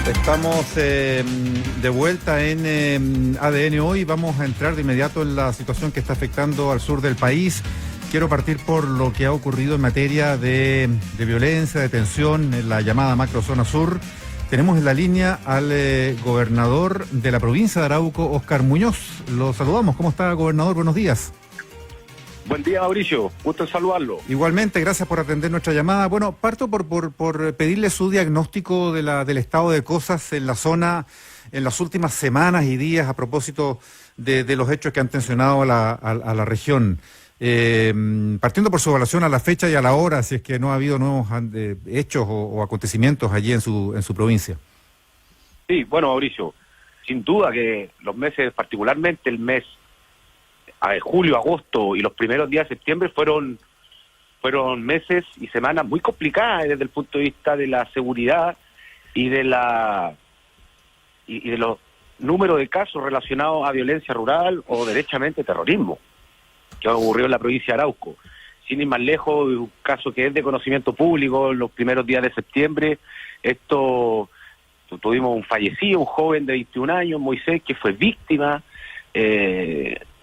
Estamos de vuelta en ADN hoy. Vamos a entrar de inmediato en la situación que está afectando al sur del país. Quiero partir por lo que ha ocurrido en materia de violencia, de tensión en la llamada macrozona sur. Tenemos en la línea al gobernador de la provincia de Arauco, Óscar Muñoz. Lo saludamos. ¿Cómo está, gobernador? Buenos días. Buen día, Mauricio. Gusto en saludarlo. Igualmente, gracias por atender nuestra llamada. Bueno, parto por pedirle su diagnóstico del estado de cosas en la zona en las últimas semanas y días a propósito de los hechos que han tensionado a la región. Partiendo por su evaluación a la fecha y a la hora, si es que no ha habido nuevos hechos o acontecimientos allí en su provincia. Sí, bueno, Mauricio, sin duda que los meses, particularmente el mes julio, agosto y los primeros días de septiembre fueron meses y semanas muy complicadas desde el punto de vista de la seguridad y de los números de casos relacionados a violencia rural o derechamente terrorismo que ocurrió en la provincia de Arauco. Sin ir más lejos, un caso que es de conocimiento público, en los primeros días de septiembre, tuvimos un fallecido, un joven de 21 años, Moisés, que fue víctima,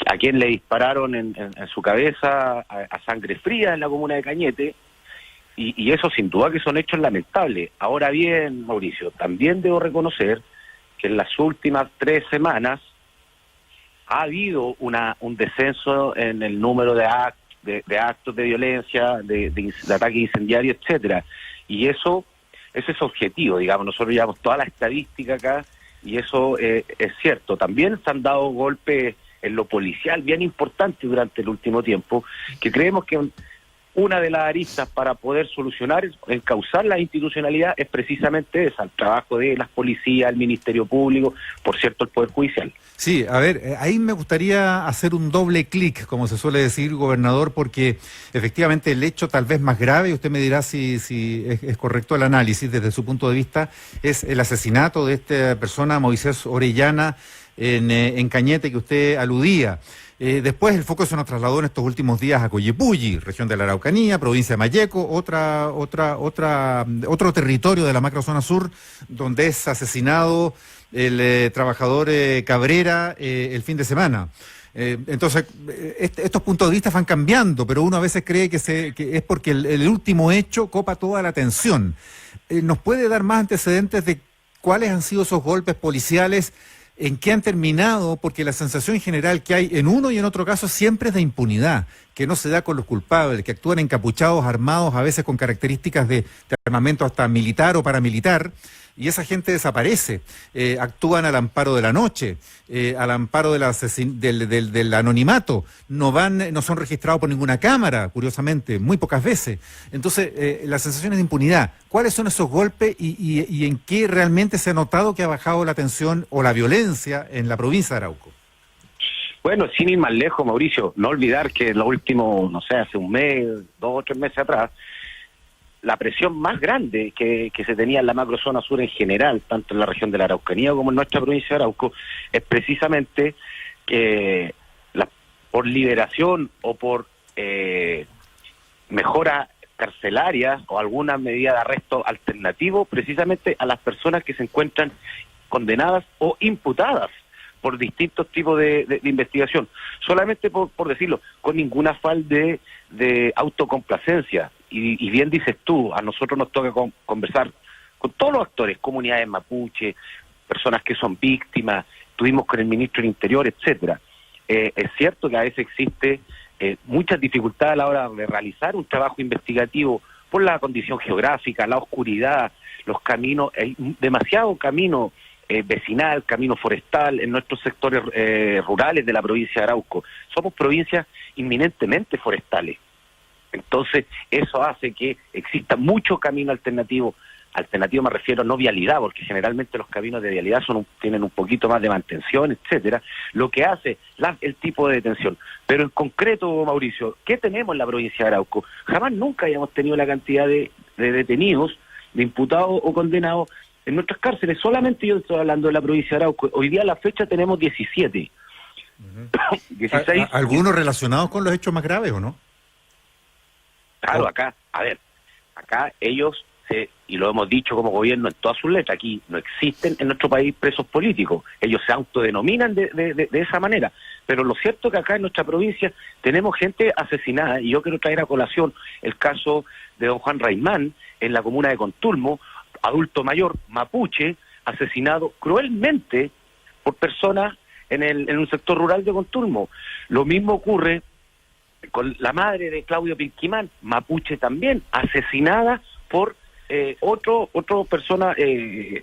a quien le dispararon en su cabeza a sangre fría en la comuna de Cañete, y eso sin duda que son hechos lamentables. Ahora bien, Mauricio, también debo reconocer que en las últimas 3 semanas ha habido un descenso en el número de actos de violencia, de ataques incendiarios, etcétera, y eso es objetivo, digamos. Nosotros llevamos toda la estadística acá y eso es cierto. También se han dado golpes en lo policial bien importantes durante el último tiempo, que creemos que una de las aristas para poder solucionar, encauzar la institucionalidad, es precisamente esa, el trabajo de las policías, el Ministerio Público, por cierto, el Poder Judicial. Sí, a ver, ahí me gustaría hacer un doble clic, como se suele decir, gobernador, porque efectivamente el hecho tal vez más grave, y usted me dirá si es correcto el análisis desde su punto de vista, es el asesinato de esta persona, Moisés Orellana, en Cañete, que usted aludía. Después el foco se nos trasladó en estos últimos días a Coyipulli, región de la Araucanía, provincia de Malleco, otro territorio de la macrozona sur, donde es asesinado el trabajador Cabrera el fin de semana. Entonces, estos puntos de vista van cambiando, pero uno a veces cree que es porque el último hecho copa toda la atención. ¿Nos puede dar más antecedentes de cuáles han sido esos golpes policiales? ¿En qué han terminado? Porque la sensación general que hay en uno y en otro caso siempre es de impunidad, que no se da con los culpables, que actúan encapuchados, armados, a veces con características de armamento hasta militar o paramilitar, y esa gente desaparece. Actúan al amparo de la noche, al amparo del anonimato, no son registrados por ninguna cámara, curiosamente, muy pocas veces. Entonces, la sensación es de impunidad. ¿Cuáles son esos golpes y en qué realmente se ha notado que ha bajado la tensión o la violencia en la provincia de Arauco? Bueno, sin ir más lejos, Mauricio, no olvidar que lo último, no sé, hace un mes, 2 o 3 meses atrás, la presión más grande que se tenía en la macrozona sur en general, tanto en la región de la Araucanía como en nuestra provincia de Arauco, es precisamente que por liberación o por mejora carcelaria o alguna medida de arresto alternativo, precisamente a las personas que se encuentran condenadas o imputadas por distintos tipos de investigación. Solamente por decirlo, con ningún afán de autocomplacencia. Y bien dices tú, a nosotros nos toca conversar con todos los actores, comunidades mapuche, personas que son víctimas, estuvimos con el ministro del Interior, etcétera. Es cierto que a veces existe muchas dificultades a la hora de realizar un trabajo investigativo por la condición geográfica, la oscuridad, los caminos, hay demasiado camino vecinal, camino forestal en nuestros sectores rurales de la provincia de Arauco. Somos provincias inminentemente forestales. Entonces, eso hace que exista mucho camino alternativo. Alternativo me refiero a no vialidad, porque generalmente los caminos de vialidad tienen un poquito más de mantención, etcétera, lo que hace el tipo de detención. Pero en concreto, Mauricio, ¿qué tenemos en la provincia de Arauco? Jamás nunca hayamos tenido la cantidad de detenidos, de imputados o condenados en nuestras cárceles. Solamente yo estoy hablando de la provincia de Arauco. Hoy día a la fecha tenemos 17. 16. ¿Algunos relacionados con los hechos más graves o no? Claro, acá ellos y lo hemos dicho como gobierno en todas sus letras, aquí no existen en nuestro país presos políticos, ellos se autodenominan de esa manera, pero lo cierto es que acá en nuestra provincia tenemos gente asesinada, y yo quiero traer a colación el caso de don Juan Raimán en la comuna de Contulmo, adulto mayor, mapuche, asesinado cruelmente por personas en un sector rural de Contulmo. Lo mismo ocurre con la madre de Claudio Pinquimán, mapuche también, asesinada por otra persona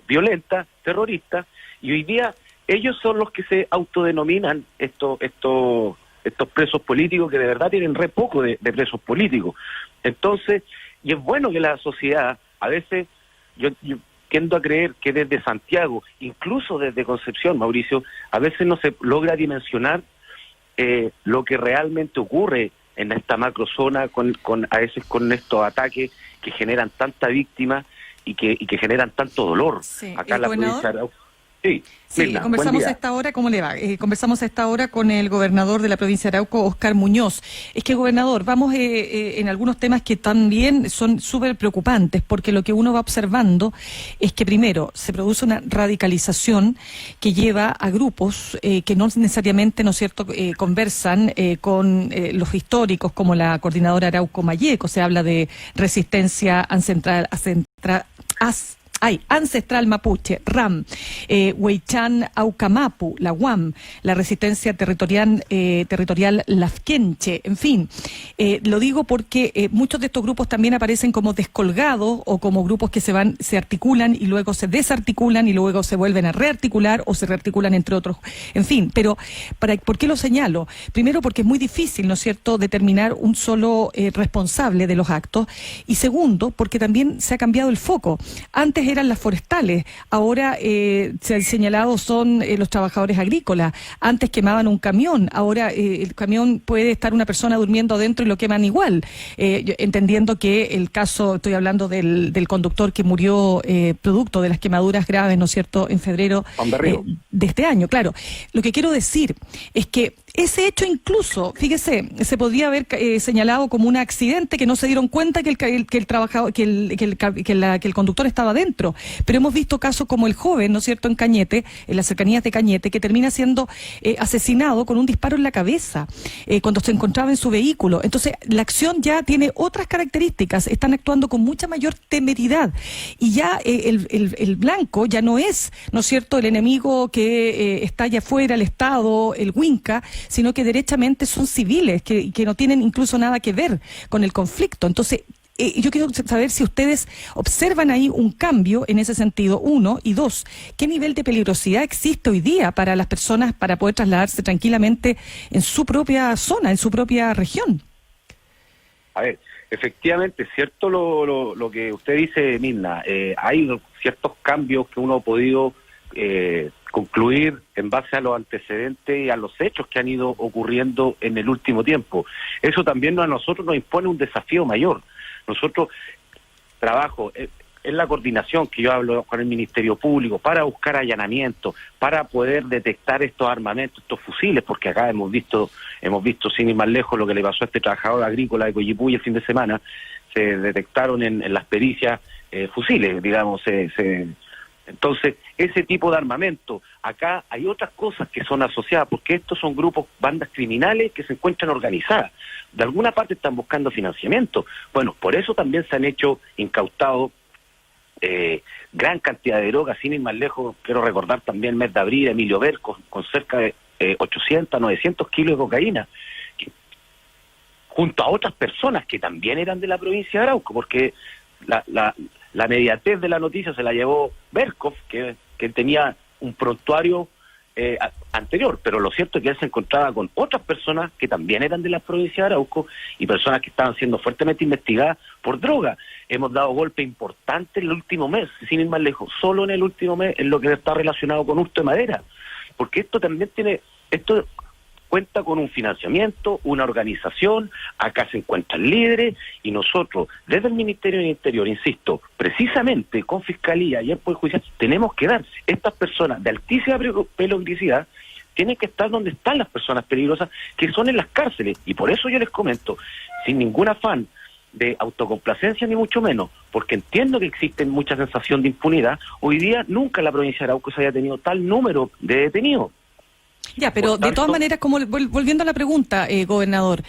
violenta, terrorista, y hoy día ellos son los que se autodenominan estos presos políticos, que de verdad tienen re poco de presos políticos. Entonces, y es bueno que la sociedad, a veces, yo tiendo a creer que desde Santiago, incluso desde Concepción, Mauricio, a veces no se logra dimensionar lo que realmente ocurre en esta macrozona a veces con estos ataques que generan tanta víctima y que generan tanto dolor. Sí. Acá en la provincia de Arauco. Sí, Mirna, conversamos a esta hora, ¿cómo le va? Conversamos a esta hora con el gobernador de la provincia de Arauco, Óscar Muñoz. Es que, gobernador, vamos en algunos temas que también son súper preocupantes, porque lo que uno va observando es que, primero, se produce una radicalización que lleva a grupos que no necesariamente, ¿no es cierto?, conversan con los históricos, como la coordinadora Arauco Mayeco. Se habla de resistencia ancestral mapuche, RAM, Huaychán Aucamapu, la UAM, la resistencia territorial Lafkenche, en fin. Lo digo porque muchos de estos grupos también aparecen como descolgados o como grupos que se articulan y luego se desarticulan y luego se vuelven a rearticular o se rearticulan entre otros. En fin, pero ¿por qué lo señalo? Primero, porque es muy difícil, ¿no es cierto?, determinar un solo responsable de los actos, y segundo, porque también se ha cambiado el foco. Antes eran las forestales, ahora se ha señalado son los trabajadores agrícolas. Antes quemaban un camión, ahora el camión puede estar una persona durmiendo adentro y lo queman igual, entendiendo que el caso, estoy hablando del conductor que murió producto de las quemaduras graves, ¿no es cierto?, en febrero de este año. Claro, lo que quiero decir es que ese hecho incluso, fíjese, se podría haber señalado como un accidente, que no se dieron cuenta que el conductor estaba dentro. Pero hemos visto casos como el joven, ¿no es cierto?, en Cañete, en las cercanías de Cañete, que termina siendo asesinado con un disparo en la cabeza cuando se encontraba en su vehículo. Entonces, la acción ya tiene otras características, están actuando con mucha mayor temeridad. Y ya el blanco ya no es, ¿no es cierto?, el enemigo que está allá afuera, el Estado, el Huinca, sino que derechamente son civiles, que no tienen incluso nada que ver con el conflicto. Entonces, yo quiero saber si ustedes observan ahí un cambio en ese sentido, uno, y dos, ¿qué nivel de peligrosidad existe hoy día para las personas para poder trasladarse tranquilamente en su propia zona, en su propia región? A ver, efectivamente, es cierto lo que usted dice, Mirna. Hay ciertos cambios que uno ha podido concluir en base a los antecedentes y a los hechos que han ido ocurriendo en el último tiempo. Eso también a nosotros nos impone un desafío mayor. Nosotros trabajo en la coordinación que yo hablo con el Ministerio Público para buscar allanamientos, para poder detectar estos armamentos, estos fusiles, porque acá hemos visto sin ir más lejos lo que le pasó a este trabajador agrícola de Coyipulli el fin de semana. Se detectaron en las pericias fusiles, digamos, Entonces, ese tipo de armamento, acá hay otras cosas que son asociadas, porque estos son grupos, bandas criminales que se encuentran organizadas. De alguna parte están buscando financiamiento. Bueno, por eso también se han incautado gran cantidad de drogas, sin ir más lejos. Quiero recordar también el mes de abril, Emilio Ver, con cerca de 800, 900 kilos de cocaína, junto a otras personas que también eran de la provincia de Arauco, porque la mediatez de la noticia se la llevó Berkov, que tenía un prontuario anterior, pero lo cierto es que él se encontraba con otras personas que también eran de la provincia de Arauco y personas que estaban siendo fuertemente investigadas por droga. Hemos dado golpes importantes en el último mes, sin ir más lejos, solo en el último mes, en lo que está relacionado con hurto de madera, porque esto también cuenta con un financiamiento, una organización, acá se encuentran líderes, y nosotros, desde el Ministerio del Interior, insisto, precisamente con Fiscalía y el Poder Judicial, tenemos que dar estas personas de altísima peligrosidad, tienen que estar donde están las personas peligrosas, que son en las cárceles, y por eso yo les comento, sin ningún afán de autocomplacencia ni mucho menos, porque entiendo que existe mucha sensación de impunidad. Hoy día nunca en la provincia de Arauco se haya tenido tal número de detenidos. Ya, pero de todas maneras, como volviendo a la pregunta, gobernador,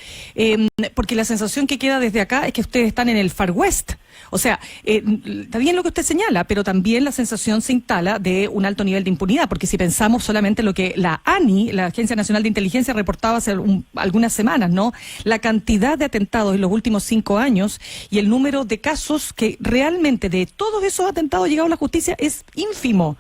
porque la sensación que queda desde acá es que ustedes están en el Far West. O sea, está bien lo que usted señala, pero también la sensación se instala de un alto nivel de impunidad, porque si pensamos solamente en lo que la ANI, la Agencia Nacional de Inteligencia, reportaba hace algunas semanas, ¿no? La cantidad de atentados en los últimos 5 años y el número de casos que realmente de todos esos atentados llegados a la justicia es ínfimo.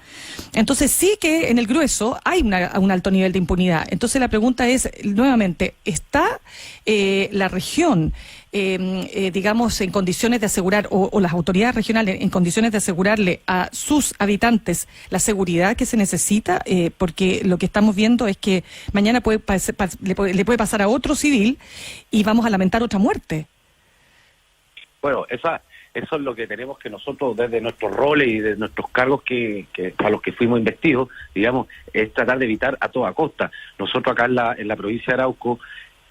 Entonces sí que en el grueso hay un alto nivel de impunidad. Entonces la pregunta es, nuevamente, ¿está la región, digamos, en condiciones de asegurar, o las autoridades regionales en condiciones de asegurarle a sus habitantes la seguridad que se necesita? Porque lo que estamos viendo es que mañana le puede pasar a otro civil y vamos a lamentar otra muerte. Bueno, eso es lo que tenemos que nosotros, desde nuestros roles y de nuestros cargos que a los que fuimos investidos, digamos, es tratar de evitar a toda costa. Nosotros acá en la provincia de Arauco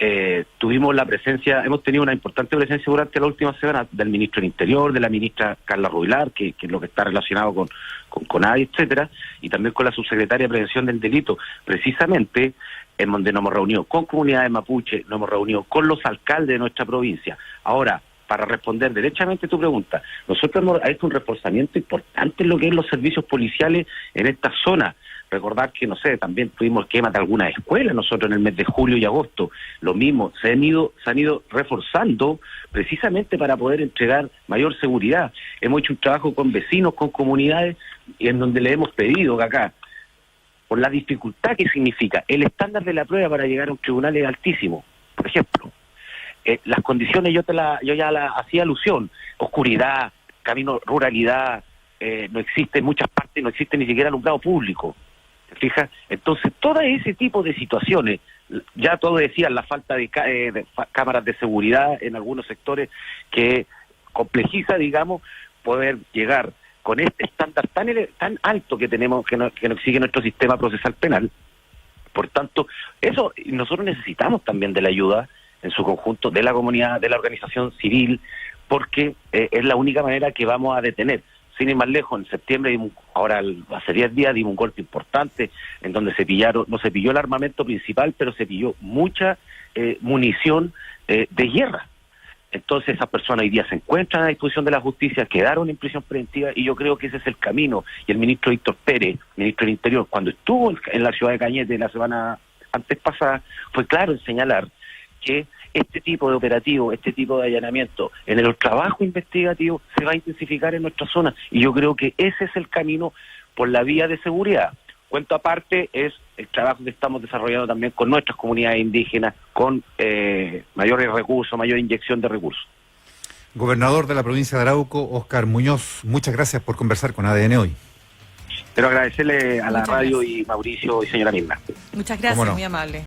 hemos tenido una importante presencia durante la última semana del ministro del Interior, de la ministra Carla Rubilar, que es lo que está relacionado con CONADI, etcétera, y también con la subsecretaria de Prevención del Delito, precisamente en donde nos hemos reunido con comunidades mapuche, nos hemos reunido con los alcaldes de nuestra provincia. Ahora, para responder derechamente tu pregunta, nosotros hemos hecho un reforzamiento importante en lo que es los servicios policiales en esta zona. Recordar que, no sé, también tuvimos quemas de algunas escuelas nosotros en el mes de julio y agosto. Lo mismo, se han ido reforzando precisamente para poder entregar mayor seguridad. Hemos hecho un trabajo con vecinos, con comunidades, y en donde le hemos pedido que acá, por la dificultad que significa, el estándar de la prueba para llegar a un tribunal es altísimo. Por ejemplo, las condiciones yo ya la hacía alusión: oscuridad, camino, ruralidad, no existe en muchas partes, no existe ni siquiera alumbrado público. ¿Te fijas? Entonces, todo ese tipo de situaciones, ya todos decían la falta de cámaras de seguridad en algunos sectores, que complejiza, digamos, poder llegar con este estándar tan alto que tenemos, que nos exige nuestro sistema procesal penal. Por tanto, eso nosotros necesitamos también de la ayuda en su conjunto de la comunidad, de la organización civil, porque es la única manera que vamos a detener. Sin ir más lejos, en septiembre, ahora hace 10 días, dimos un golpe importante en donde no se pilló el armamento principal, pero se pilló mucha munición de guerra. Entonces esas personas hoy día se encuentran a disposición de la justicia, quedaron en prisión preventiva, y yo creo que ese es el camino. Y el ministro Víctor Pérez, ministro del Interior, cuando estuvo en la ciudad de Cañete la semana antes pasada, fue claro en señalar que este tipo de operativo, este tipo de allanamiento en el trabajo investigativo se va a intensificar en nuestra zona, y yo creo que ese es el camino por la vía de seguridad. Cuento aparte es el trabajo que estamos desarrollando también con nuestras comunidades indígenas, con mayores recursos, mayor inyección de recursos. Gobernador de la provincia de Arauco, Óscar Muñoz, muchas gracias por conversar con ADN hoy. Quiero agradecerle a la Muchas radio gracias. y Mauricio y señora Mirna. Muchas gracias, muy amable.